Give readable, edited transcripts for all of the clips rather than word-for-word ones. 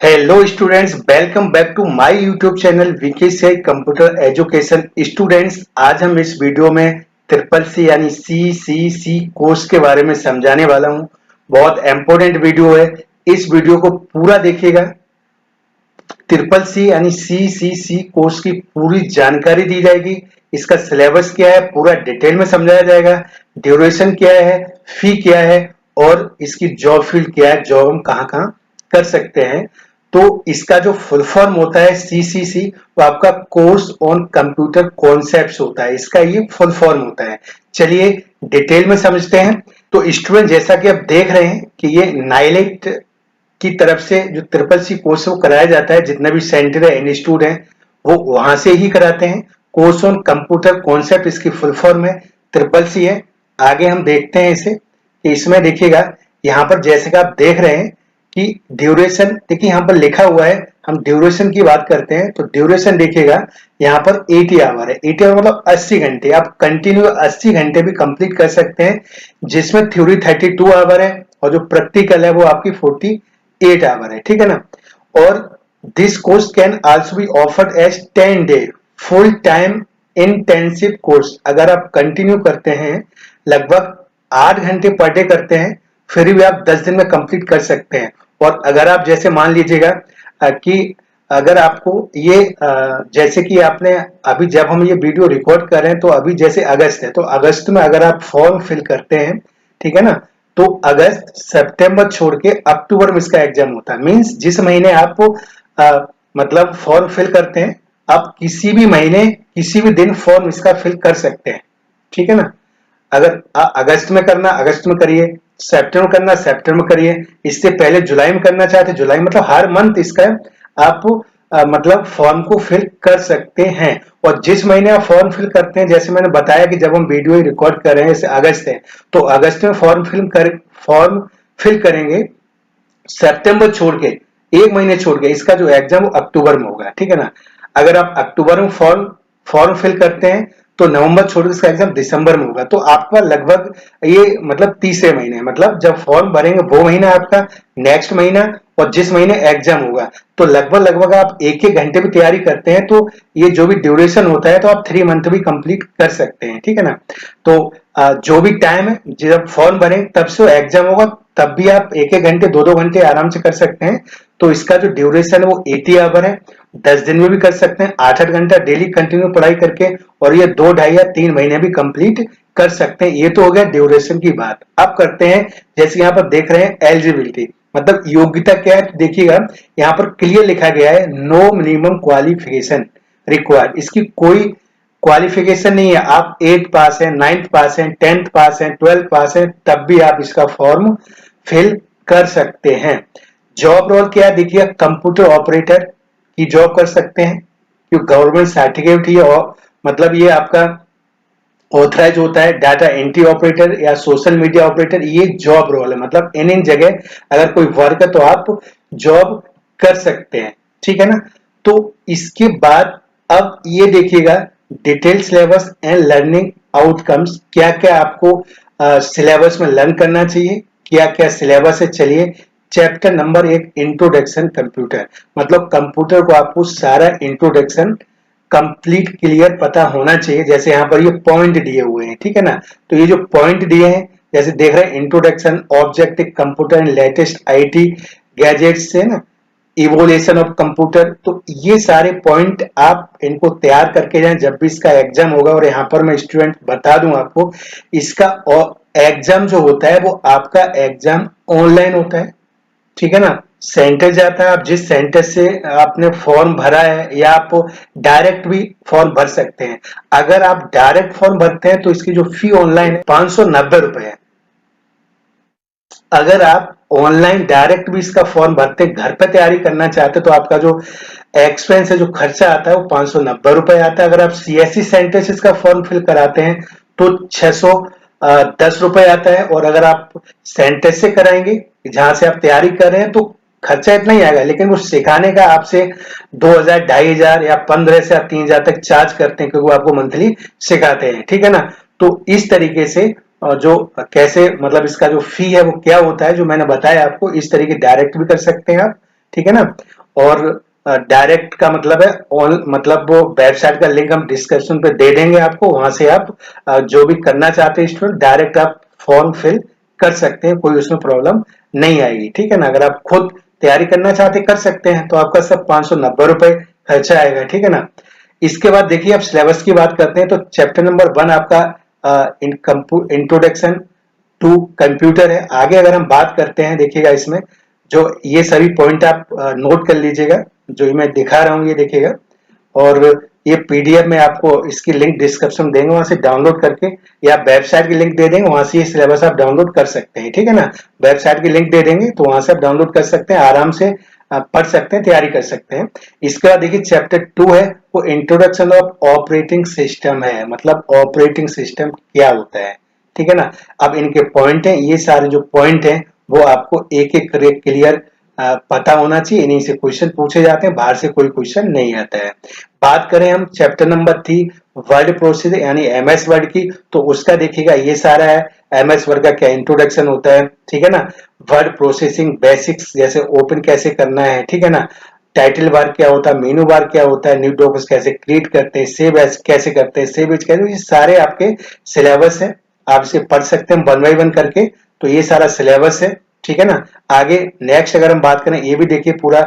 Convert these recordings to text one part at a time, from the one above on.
Hello students, welcome back to my YouTube channel VK computer education. Students, आज हम इस video में triple C यानी सी कोर्स के बारे में समझाने वाला हूं। बहुत इंपॉर्टेंट वीडियो है, इस वीडियो को पूरा देखिएगा। ट्रिपल सी यानी सी कोर्स की पूरी जानकारी दी जाएगी। इसका सिलेबस क्या है पूरा डिटेल में समझाया जाएगा। ड्यूरेशन क्या है, फी क्या है और इसकी जॉब फील्ड क्या है, जॉब हम कहाँ कहाँ कर सकते हैं। तो इसका जो फुल फॉर्म होता है सीसीसी, वो आपका कोर्स ऑन कंप्यूटर कॉन्सेप्ट्स होता है। इसका ये फुल फॉर्म होता है। चलिए डिटेल में समझते हैं। तो स्टूडेंट, जैसा कि आप देख रहे हैं कि ये नाइलेट की तरफ से जो ट्रिपल सी कोर्स है वो कराया जाता है। जितने भी सेंटर है, इंस्टीट्यूट है, वो वहां से ही कराते हैं। कोर्स ऑन कंप्यूटर कॉन्सेप्ट इसकी फुल फॉर्म है, ट्रिपल सी है। आगे हम देखते हैं इसे कि इसमें देखिएगा, यहाँ पर जैसे कि आप देख रहे हैं कि ड्यूरेशन, देखिए यहाँ पर लिखा हुआ है। हम ड्यूरेशन की बात करते हैं तो ड्यूरेशन देखिएगा यहाँ पर 80 आवर है। 80 आवर मतलब 80 घंटे। आप कंटिन्यू 80 घंटे भी कंप्लीट कर सकते हैं, जिसमें थ्योरी 32 आवर है और जो प्रैक्टिकल है वो आपकी 48 आवर है। ठीक है ना। और this course can also be offered as 10 day full time intensive course. अगर आप कंटिन्यू करते हैं, लगभग 8 घंटे पर डे करते हैं, फिर भी आप 10 दिन में कंप्लीट कर सकते हैं। और अगर आप जैसे मान लीजिएगा कि अगर आपको ये जैसे कि आपने अभी जब हम ये वीडियो रिकॉर्ड कर रहे हैं तो अभी जैसे अगस्त है, तो अगस्त में अगर आप फॉर्म फिल करते हैं, ठीक है ना, तो अगस्त सितंबर छोड़ के अक्टूबर में इसका एग्जाम होता है। मींस जिस महीने आप मतलब फॉर्म फिल करते हैं, आप किसी भी महीने किसी भी दिन फॉर्म इसका फिल कर सकते हैं। ठीक है ना। अगर अगस्त में करना अगस्त में करिए, सितंबर करना सितंबर में करिए, इससे पहले जुलाई में करना चाहते जुलाई, मतलब हर मंथ इसका आप मतलब फॉर्म को फिल कर सकते हैं। और जिस महीने आप फॉर्म फिल करते हैं, जैसे मैंने बताया कि जब हम वीडियो रिकॉर्ड कर रहे हैं, जैसे अगस्त है, तो अगस्त में फॉर्म फिल करेंगे। सितंबर छोड़ के, एक महीने छोड़ के, इसका जो एग्जाम वो अक्टूबर में होगा। ठीक है ना। अगर आप अक्टूबर में फॉर्म फॉर्म फिल करते हैं तो नवंबर छोड़ के इसका एग्जाम दिसंबर में होगा। तो आपका लगभग ये मतलब तीसरे महीने, मतलब जब फॉर्म भरेंगे वो महीना आपका, नेक्स्ट महीना, और जिस महीने एग्जाम होगा, तो लगभग लगभग आप एक एक घंटे भी तैयारी करते हैं तो ये जो भी ड्यूरेशन होता है तो आप 3 मंथ भी कंप्लीट कर सकते हैं। ठीक है ना। तो जो भी टाइम है जब फॉर्म भरें तब से एग्जाम होगा, तब भी आप एक एक घंटे 2-2 घंटे आराम से कर सकते हैं। तो इसका जो ड्यूरेशन है वो 80 आवर है। 10 दिन में भी कर सकते हैं, 8-8 घंटा डेली कंटिन्यू पढ़ाई करके, और ये 2 ढाई या 3 महीने भी कंप्लीट कर सकते हैं। ये तो हो गया ड्यूरेशन की बात। अब करते हैं, जैसे यहाँ पर देख रहे हैं एलिजिबिलिटी, मतलब योग्यता क्या है। तो देखिएगा यहाँ पर क्लियर लिखा गया है, नो मिनिमम क्वालिफिकेशन रिक्वायर्ड। इसकी कोई क्वालिफिकेशन नहीं है। आप 8 पास है, 9th पास है, 10th पास है, 12th पास है, तब भी आप इसका फॉर्म फिल कर सकते हैं। जॉब रोल क्या है, देखिए कंप्यूटर ऑपरेटर की जॉब कर सकते हैं, क्योंकि गवर्नमेंट सर्टिफिकेट ही, और मतलब ये आपका ऑथराइज होता है। डाटा एंट्री ऑपरेटर या सोशल मीडिया ऑपरेटर, ये जॉब रोल है। मतलब इन जगह अगर कोई वर्क है तो आप जॉब कर सकते हैं। ठीक है ना। तो इसके बाद अब ये देखिएगा, detail syllabus and learning outcomes, क्या क्या आपको सिलेबस में लर्न करना चाहिए, क्या क्या सिलेबस है। चलिए, चैप्टर नंबर 1 इंट्रोडक्शन कंप्यूटर, मतलब कंप्यूटर को आपको सारा इंट्रोडक्शन कंप्लीट क्लियर पता होना चाहिए। जैसे यहाँ पर ये पॉइंट दिए हुए हैं, ठीक है ना। तो ये जो पॉइंट दिए हैं, जैसे देख रहे हैं, introduction object computer and latest IT gadgets है ना, इवोल्यूशन ऑफ कंप्यूटर, तो ये सारे पॉइंट आप इनको तैयार करके जाएं जब भी इसका एग्जाम होगा। और यहाँ पर मैं स्टूडेंट बता दूं आपको, इसका एग्जाम जो होता है वो आपका एग्जाम ऑनलाइन होता है। ठीक है ना। सेंटर जाता है, आप जिस सेंटर से आपने फॉर्म भरा है, या आप डायरेक्ट भी फॉर्म भर सकते हैं। अगर आप डायरेक्ट फॉर्म भरते हैं तो इसकी जो फी ऑनलाइन है 590 रुपए है। अगर आप ऑनलाइन डायरेक्ट भी इसका फॉर्म भरते घर पे तैयारी करना चाहते तो आपका जो एक्सपेंस है, जो खर्चा आता है, वो 590 रुपए आता है। अगर आप सीएससी सेंटर से इसका फॉर्म फिल कराते हैं तो 610 रुपए आता है। और अगर आप सेंटर से कराएंगे, जहां से आप तैयारी कर रहे हैं, तो खर्चा इतना ही आएगा, लेकिन वो सिखाने का आपसे 2000, 2500 या 15 से 3000 तक चार्ज करते हैं, क्योंकि वो आपको मंथली सिखाते हैं। ठीक है ना। तो इस तरीके से जो कैसे, मतलब इसका जो फी है वो क्या होता है, जो मैंने बताया आपको, इस तरीके डायरेक्ट भी कर सकते हैं आप, ठीक है ना। और डायरेक्ट का मतलब है ऑन, मतलब वो वेबसाइट का लिंक हम डिस्क्रिप्शन पे दे देंगे आपको, वहां से आप जो भी करना चाहते हैं स्टूडेंट डायरेक्ट आप फॉर्म फिल कर सकते हैं, कोई उसमें प्रॉब्लम नहीं आएगी, ठीक है ना। अगर आप खुद तैयारी करना चाहते कर सकते हैं तो आपका सब 590 रुपए खर्चा आएगा, ठीक है ना। इसके बाद देखिए आप सिलेबस की बात करते हैं तो चैप्टर नंबर 1 आपका इंट्रोडक्शन टू कंप्यूटर है। आगे अगर हम बात करते हैं, देखिएगा इसमें जो ये सभी पॉइंट आप नोट कर लीजिएगा, जो मैं दिखा रहा हूं ये देखिएगा। और ये पीडीएफ में आपको इसकी लिंक डिस्क्रिप्शन देंगे, वहां से डाउनलोड करके, या वेबसाइट की लिंक दे देंगे, वहां से ये सिलेबस आप डाउनलोड कर सकते हैं, ठीक है ना। वेबसाइट की लिंक दे देंगे तो वहां से आप डाउनलोड कर सकते हैं, आराम से पढ़ सकते हैं, तैयारी कर सकते हैं। इसके बाद देखिए चैप्टर 2 है, वो इंट्रोडक्शन ऑफ ऑपरेटिंग सिस्टम है, मतलब ऑपरेटिंग सिस्टम क्या होता है, ठीक है ना। अब इनके पॉइंट हैं, ये सारे जो पॉइंट हैं वो आपको एक एक करके क्लियर पता होना चाहिए, इन्हीं से क्वेश्चन पूछे जाते हैं, बाहर से कोई क्वेश्चन नहीं आता है। बात करें हम चैप्टर नंबर 3 वर्ड प्रोसेसर यानी एमएस वर्ड की, तो उसका देखिएगा ये सारा है, एमएस वर्ड का क्या इंट्रोडक्शन होता है, ठीक है ना। वर्ड प्रोसेसिंग बेसिक्स, जैसे ओपन कैसे करना है, ठीक है ना। टाइटल बार क्या होता है, मेनू बार क्या होता है, न्यू डॉक्यूमेंट्स कैसे क्रिएट करते हैं, सेव एज कैसे करते हैं, सेव एज कैसे, ये सारे आपके सिलेबस है, आप इसे पढ़ सकते हैं 1 बाय 1 करके। तो ये सारा सिलेबस है, ठीक है ना। आगे नेक्स्ट अगर हम बात करें, ये भी देखिए पूरा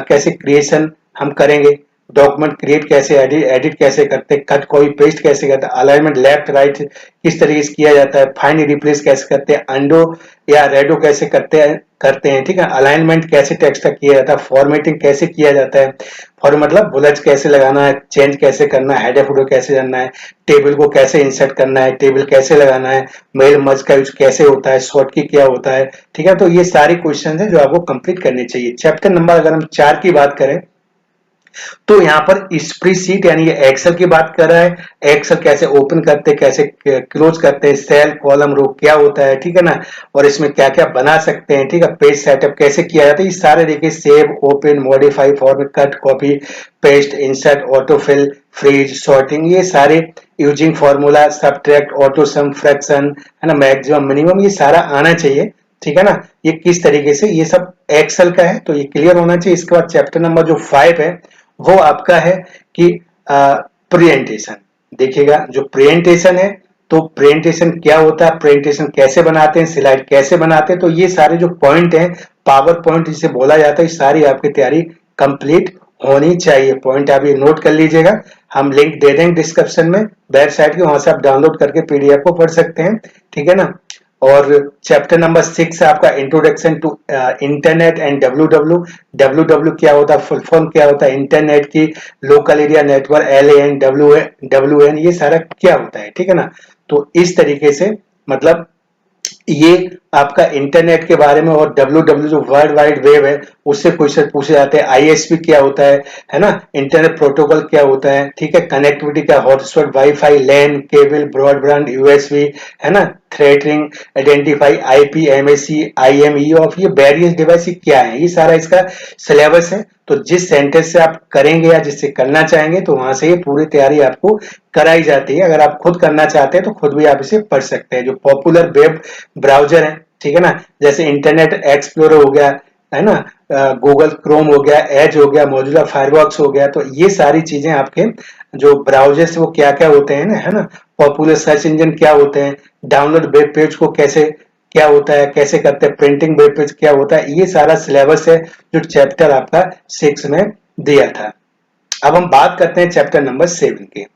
कैसे क्रिएशन हम करेंगे, डॉक्यूमेंट क्रिएट कैसे, एडिट कैसे करते हैं, कट कॉपी पेस्ट कैसे करते हैं, अलाइनमेंट लेफ्ट राइट किस तरीके से किया जाता है, फाइंड रिप्लेस कैसे करते हैं, अंडो या रेडो कैसे करते हैं, ठीक है। अलाइनमेंट कैसे टेक्स्ट का किया जाता है, फॉर्मेटिंग कैसे किया जाता है, फॉर मतलब बुलेट्स कैसे लगाना है, चेंज कैसे करना है, हेडर फुटर कैसे करना है, टेबल को कैसे इंसर्ट करना है, टेबल कैसे लगाना है, मेल मर्ज का यूज कैसे होता है, शॉर्ट की क्या होता है, ठीक है। तो ये सारे क्वेश्चन है जो आपको कंप्लीट करने चाहिए। चैप्टर नंबर अगर हम 4 की बात करें तो यहाँ पर स्प्रेडशीट यानी ये एक्सेल की बात कर रहा है, एक्सेल कैसे ओपन करते हैं, कैसे क्लोज करते हैं, सेल कॉलम रो क्या होता है, ठीक है ना। और इसमें क्या क्या बना सकते हैं, ठीक है, पेज सेटअप कैसे किया जाता है, ये सारे देखिए save, open, modify, format, cut, copy, paste, insert, autofill, freeze, sorting, ये सारे using formula, subtract, auto sum, fraction, है ना, मैक्सिमम, मिनिमम, ये सारा आना चाहिए, ठीक है ना। ये किस तरीके से, ये सब एक्सेल का है तो ये क्लियर होना चाहिए। इसके बाद चैप्टर नंबर जो 5 है वो आपका है कि प्रेजेंटेशन। देखिएगा जो प्रेजेंटेशन है, तो प्रेजेंटेशन क्या होता है, प्रेजेंटेशन कैसे बनाते हैं, स्लाइड कैसे बनाते हैं, तो ये सारे जो पॉइंट हैं, पावर पॉइंट जिसे बोला जाता है, सारी आपकी तैयारी कंप्लीट होनी चाहिए। पॉइंट आप ये नोट कर लीजिएगा, हम लिंक दे देंगे डिस्क्रिप्शन में वेबसाइट के, वहां से आप डाउनलोड करके पीडीएफ को पढ़ सकते हैं, ठीक है ना। और चैप्टर नंबर 6 है आपका introduction to internet and W क्या होता है, फुल फॉर्म क्या होता है इंटरनेट की, local area network, LAN, WN, ये सारा क्या होता है, ठीक है ना। तो इस तरीके से मतलब ये आपका इंटरनेट के बारे में, और डब्ल्यू जो वर्ल्ड वाइड वेब है उससे क्वेश्चन पूछे जाते हैं। ISP क्या होता है ना, इंटरनेट प्रोटोकॉल क्या होता है, ठीक है, कनेक्टिविटी का, hotspot, wifi, LAN cable, broadband, USB, है ना, tethering, identify, IP, MAC, IME off, ये वेरियस डिवाइस क्या है, ये सारा इसका सिलेबस है। तो जिस सेंटर से आप करेंगे या जिससे करना चाहेंगे तो वहां से ये पूरी तैयारी आपको कराई जाती है। अगर आप खुद करना चाहते हैं तो खुद भी आप इसे पढ़ सकते हैं। जो पॉपुलर वेब ब्राउजर है, ठीक है ना, जैसे इंटरनेट एक्सप्लोरर हो गया, है ना, गूगल क्रोम हो गया, एज हो गया, मोजिला फायरफॉक्स हो गया, तो ये सारी चीजें आपके जो ब्राउजर से वो क्या क्या होते हैं ना, है ना, पॉपुलर सर्च इंजन क्या होते हैं, डाउनलोड वेब पेज को कैसे क्या होता है, कैसे करते हैं, प्रिंटिंग वेब पेज क्या होता है, ये सारा सिलेबस है जो चैप्टर आपका 6 में दिया था। अब हम बात करते हैं चैप्टर नंबर 7 की।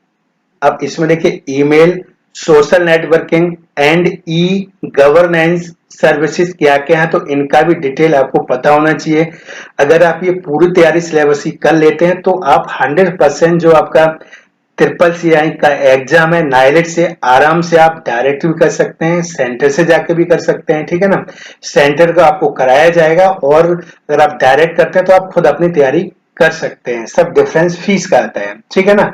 अब इसमें देखिए email, social networking and e governance services क्या क्या है, तो इनका भी डिटेल आपको पता होना चाहिए। अगर आप ये पूरी तैयारी सिलेबस की कर लेते हैं तो आप 100% जो आपका CCCI का एग्जाम है नाइलेट से आराम से आप डायरेक्ट भी कर सकते हैं, सेंटर से जाके भी कर सकते हैं, ठीक है ना। सेंटर का आपको कराया जाएगा, और अगर आप डायरेक्ट करते हैं तो आप खुद अपनी तैयारी कर सकते हैं। सब डिफरेंस फीस का आता है, ठीक है ना।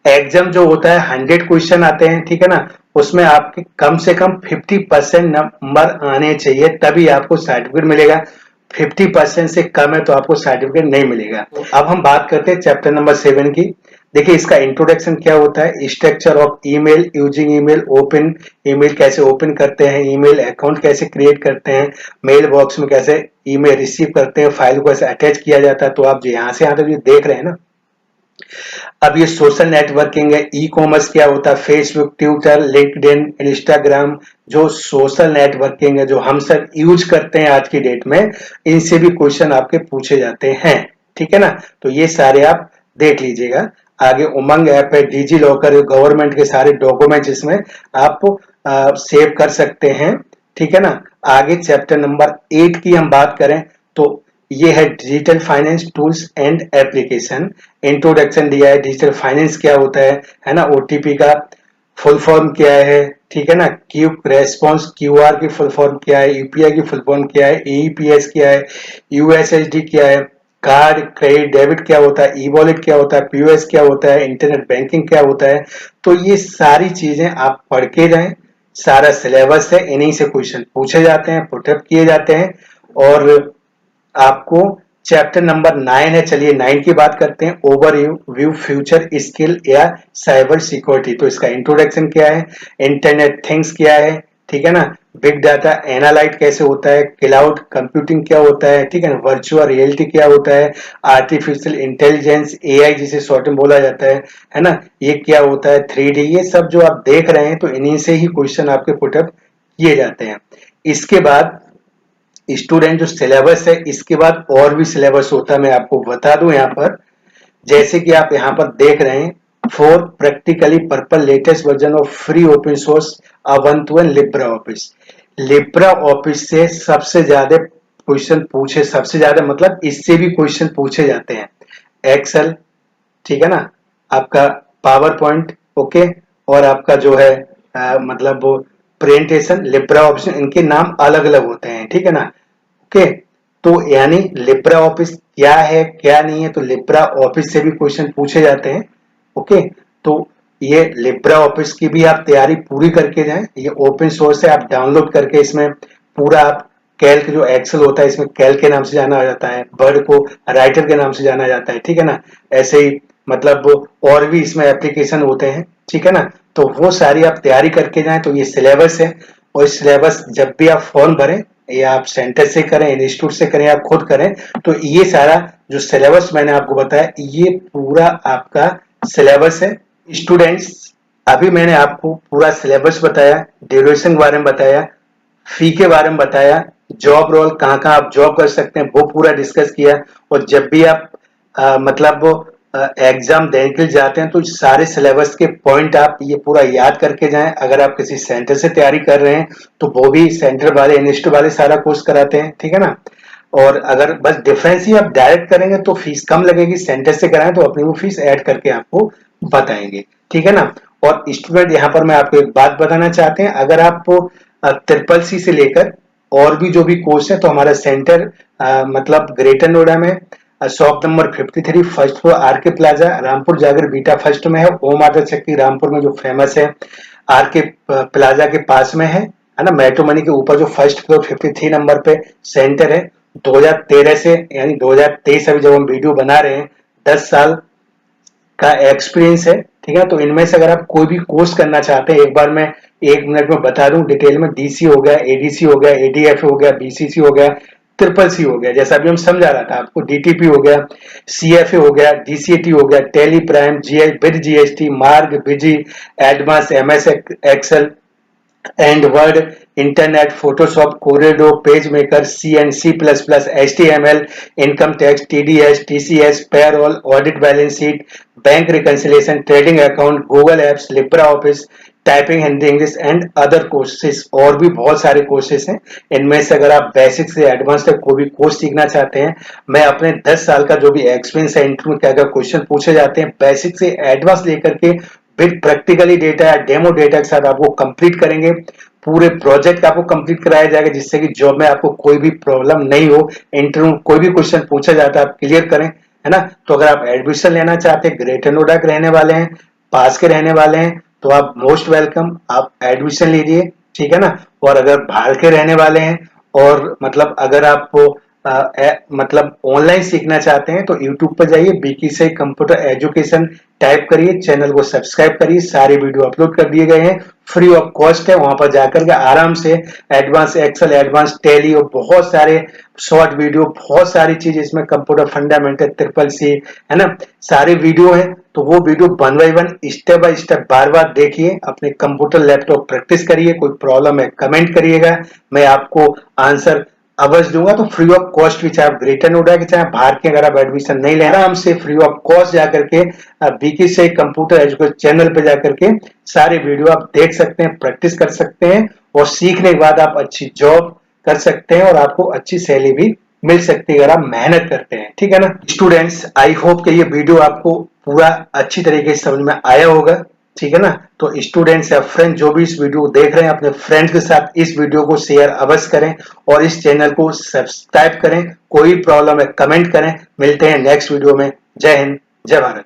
एग्जाम जो होता है 100 क्वेश्चन आते हैं, ठीक है ना, उसमें आपके कम से कम 50% नंबर आने चाहिए, तभी आपको सर्टिफिकेट मिलेगा। 50% से कम है तो आपको सर्टिफिकेट नहीं मिलेगा। अब हम बात करते हैं चैप्टर नंबर 7 की। देखिए इसका इंट्रोडक्शन क्या होता है, structure of email, using email, open email कैसे ओपन करते हैं, ईमेल अकाउंट कैसे क्रिएट करते हैं, मेल बॉक्स में कैसे ईमेल रिसीव करते हैं, फाइल को कैसे अटैच किया जाता है। तो आप जो यहाँ से यहाँ तक जो देख रहे हैं ना, अब ये सोशल नेटवर्किंग है, ई कॉमर्स क्या होता है, फेसबुक, ट्विटर, लिंक्डइन, इंस्टाग्राम, जो सोशल नेटवर्किंग है जो हम सब यूज करते हैं आज की डेट में, इनसे भी क्वेश्चन आपके पूछे जाते हैं। ठीक है ना, तो ये सारे आप देख लीजिएगा। आगे उमंग ऐप है, डिजी लॉकर, गवर्नमेंट के सारे डॉक्यूमेंट्स इसमें आप सेव कर सकते हैं। ठीक है ना, आगे चैप्टर नंबर 8 की हम बात करें तो ये है digital finance tools and application. Introduction दिया है, डिजिटल फाइनेंस क्या होता है ना, ओटीपी का फुल फॉर्म क्या है, ठीक है ना, क्विक रेस्पॉन्स, क्यूआर की फुल फॉर्म क्या है, यूपीआई की फुल फॉर्म क्या है, एईपीएस क्या है, यूएसएसडी क्या है, कार्ड क्रेडिट डेबिट क्या होता है, ई वॉलेट क्या होता है, पीओएस क्या होता है, इंटरनेट बैंकिंग क्या होता है। तो ये सारी चीजें आप पढ़ के जाएं, सारा सिलेबस है, इन्हीं से क्वेश्चन पूछे जाते हैं, पुटअप किए जाते हैं। और आपको चैप्टर नंबर 9 है, चलिए 9 की बात करते हैं, ओवर व्यू फ्यूचर स्किल या साइबर सिक्योरिटी। तो इसका इंट्रोडक्शन क्या है, इंटरनेट थिंग्स क्या है, ठीक है ना, बिग डाटा एनालाइट कैसे होता है, क्लाउड कंप्यूटिंग क्या होता है, ठीक है ना, वर्चुअल रियलिटी क्या होता है, आर्टिफिशियल इंटेलिजेंस एआई जिसे शॉर्ट में बोला जाता है ना, ये क्या होता है, 3D, ये सब जो आप देख रहे हैं तो इन्हीं से ही क्वेश्चन आपके पुटअप किए जाते हैं। इसके बाद स्टूडेंट जो सिलेबस है, इसके बाद और भी सिलेबस होता है, मैं आपको बता दूं यहाँ पर, जैसे कि आप यहाँ पर देख रहे हैं, for practically purple latest version of free open source Ubuntu Libra office. Libra office से सबसे ज्यादा क्वेश्चन पूछे, सबसे ज्यादा मतलब इससे भी क्वेश्चन पूछे जाते हैं। एक्सेल, ठीक है ना, आपका पावर पॉइंट, ओके, और आपका जो है मतलब प्रेजेंटेशन, लिब्रा ऑफिस, इनके नाम अलग अलग होते हैं, ठीक है ना, ओके। तो यानी लिब्रा ऑफिस क्या है क्या नहीं है, तो लिब्रा ऑफिस से भी क्वेश्चन पूछे जाते हैं, ओके। तो ये लिब्रा ऑफिस की भी आप तैयारी पूरी करके जाएं, ये ओपन सोर्स है, आप डाउनलोड करके इसमें पूरा आप कैल्क जो एक्सेल होता है इसमें कैल्क के नाम से जाना जाता है, वर्ड को राइटर के नाम से जाना जाता है, ठीक है ना, ऐसे ही मतलब और भी इसमें एप्लीकेशन होते हैं, ठीक है ना। तो वो सारी आप तैयारी करके जाएं। तो ये सिलेबस है, और सिलेबस जब भी आप फॉर्म भरें, या आप सेंटर से करें, इंस्टीट्यूट से करें, आप खुद करें, तो ये सारा जो सिलेबस मैंने आपको बताया, ये पूरा आपका सिलेबस है। स्टूडेंट्स, अभी मैंने आपको पूरा सिलेबस बताया, ड्यूरेशन के बारे में बताया, फी के बारे में बताया, जॉब रोल कहाँ कहाँ आप जॉब कर सकते हैं वो पूरा डिस्कस किया। और जब भी आप मतलब एग्जाम देने के लिए जाते हैं तो सारे सिलेबस के पॉइंट आप ये पूरा याद करके जाएं। अगर आप किसी सेंटर से तैयारी कर रहे हैं तो वो भी सेंटर वाले, इंस्टीट्यूट वाले सारा कोर्स कराते हैं, ठीक है ना। और अगर बस डिफरेंस ही आप डायरेक्ट करेंगे तो फीस कम लगेगी, सेंटर से कराएं तो अपनी वो फीस ऐड करके आपको बताएंगे, ठीक है ना। और स्टूडेंट, यहाँ पर मैं आपको एक बात बताना चाहते हैं, अगर आप ट्रिपल सी से लेकर और भी जो भी कोर्स है, तो हमारा सेंटर मतलब ग्रेटर नोएडा में shop number 53 first floor R K plaza, Rampur जागर बीटा फर्स्ट में है, ओम आदर चक्की रामपुर में जो फेमस है, आर के प्लाजा के पास में है ना, मेट्रो मनी के ऊपर जो फर्स्ट फ्लोर 53 नंबर पे सेंटर है। 2013 से यानी 2023 अभी जब हम वीडियो बना रहे हैं, 10 साल का एक्सपीरियंस है, ठीक है। तो इनमें से अगर आप कोई भी कोर्स करना चाहते हैं, एक बार मैं 1 मिनट में बता दूं डिटेल में, डीसी हो गया, एडीसी हो गया, एडीएफ हो गया, बीसीसी हो गया, ट्रिपल सी हो गया, जैसा अभी हम समझा रहा था आपको, डीटीपी हो गया, सीएफए हो गया, डीसीएटी हो गया, Tally Prime, with GST, Marg, Busy, advance, MS Excel and Word, internet, Photoshop, CorelDRAW, page maker, C and C plus plus, HTML, income tax, TDS, TCS, payroll, audit, balance sheet, bank reconciliation, trading account, Google apps, Libre Office, typing Hindi English and other courses, और भी बहुत सारे courses हैं। इनमें से अगर आप basic से एडवांस तक कोई भी कोर्स सीखना चाहते हैं, मैं अपने 10 साल का जो भी एक्सपीरियंस है, इंटरव्यू में क्या क्या क्वेश्चन पूछे जाते हैं, बेसिक से एडवांस लेकर के विद प्रैक्टिकली डेटा या डेमो डेटा के साथ आपको कंप्लीट करेंगे, पूरे प्रोजेक्ट आपको कंप्लीट कराया जाएगा, जिससे कि जॉब में आपको कोई भी प्रॉब्लम नहीं हो, इंटरव्यू कोई भी क्वेश्चन पूछा जाता है आप क्लियर करें, है ना। तो अगर आप एडमिशन लेना चाहते हैं, ग्रेटर नोएडा के रहने वाले हैं, पास के रहने वाले हैं, तो आप मोस्ट वेलकम, आप एडमिशन लीजिए, ठीक है ना। और अगर बाहर के रहने वाले हैं, और मतलब अगर आप मतलब ऑनलाइन सीखना चाहते हैं तो यूट्यूब पर जाइए, बीके कंप्यूटर एजुकेशन टाइप करिए, चैनल को सब्सक्राइब करिए, सारे वीडियो अपलोड कर दिए गए हैं, फ्री ऑफ कॉस्ट है। वहां पर जाकर के आराम से एडवांस एक्सेल, एडवांस टैली और बहुत सारे शॉर्ट वीडियो, बहुत सारी चीज इसमें कंप्यूटर फंडामेंटल, ट्रिपल सी, है ना, सारे वीडियो है। तो वो video 1 by 1 step by step बार बार देखिए, अपने कंप्यूटर लैपटॉप प्रैक्टिस करिए। कोई प्रॉब्लम है कमेंट करिएगा, मैं आपको आंसर अवश्य दूंगा। तो फ्री ऑफ कॉस्ट भी, चाहे आप ग्रेटर नोएडा के चाहे बाहर के, अगर आप एडमिशन नहीं ले, आराम से फ्री ऑफ कॉस्ट जाकर के बीके से कंप्यूटर एजुकेशन चैनल पे जाकर के सारे वीडियो आप देख सकते हैं, प्रैक्टिस कर सकते हैं और सीखने के बाद आप अच्छी जॉब कर सकते हैं और आपको अच्छी सैलरी भी मिल सकती है अगर आप मेहनत करते हैं। ठीक है ना स्टूडेंट्स, आई होप कि ये वीडियो आपको पूरा अच्छी तरीके से समझ में आया होगा। ठीक है ना, तो स्टूडेंट्स या फ्रेंड जो भी इस वीडियो को देख रहे हैं, अपने फ्रेंड्स के साथ इस वीडियो को शेयर अवश्य करें और इस चैनल को सब्सक्राइब करें। कोई प्रॉब्लम है कमेंट करें। मिलते हैं नेक्स्ट वीडियो में। जय हिंद, जय भारत।